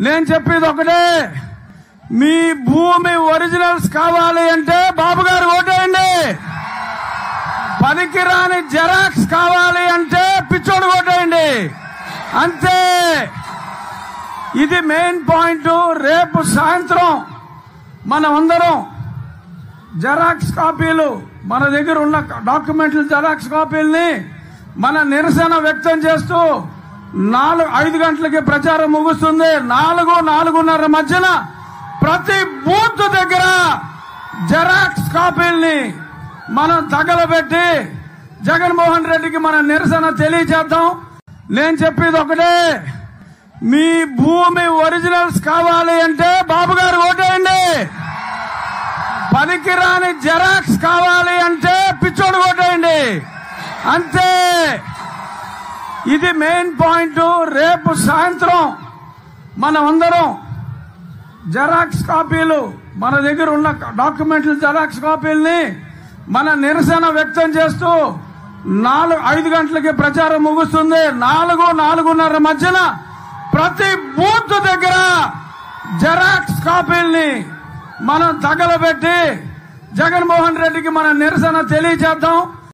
నేను చెప్పేది ఒకటే, మీ భూమి ఒరిజినల్స్ కావాలి అంటే బాబు గారు ఓటేయండి. పనికిరాని జెరాక్స్ కావాలి అంటే పిచ్చోడు ఓటేయండి. అంతే. ఇది మెయిన్ పాయింట్. రేపు సాయంత్రం మనం అందరం జెరాక్స్ కాపీలు, మన దగ్గర ఉన్న డాక్యుమెంట్ల జెరాక్స్ కాపీల్ని మన నిరసన వ్యక్తం చేస్తూ 5 గంటలకి ప్రచారం ముగుస్తుంది. 4-4:30 మధ్యన ప్రతి బూత్ దగ్గర జెరాక్స్ కాపీల్ని మనం తగలబెట్టి జగన్మోహన్ రెడ్డికి మన నిరసన తెలియజేద్దాం. నేను చెప్పేది ఒకటే, మీ భూమి ఒరిజినల్స్ కావాలి అంటే బాబు గారు ఓటేయండి. పనికిరాని జెరాక్స్ కావాలి అంటే పిచ్చోడు ఓటేయండి. అంతే. ఇది మెయిన్ పాయింట్. రేపు సాయంత్రం మనం అందరం జెరాక్స్ కాపీలు, మన దగ్గర ఉన్న డాక్యుమెంట్ల జెరాక్స్ కాపీల్ని మన నిరసన వ్యక్తం చేస్తూ 5 గంటలకి ప్రచారం ముగుస్తుంది. 4-4:30 మధ్యన ప్రతి బూత్ దగ్గర జెరాక్స్ కాపీల్ని మనం తగలబెట్టి జగన్మోహన్ రెడ్డికి మన నిరసన తెలియజేద్దాం.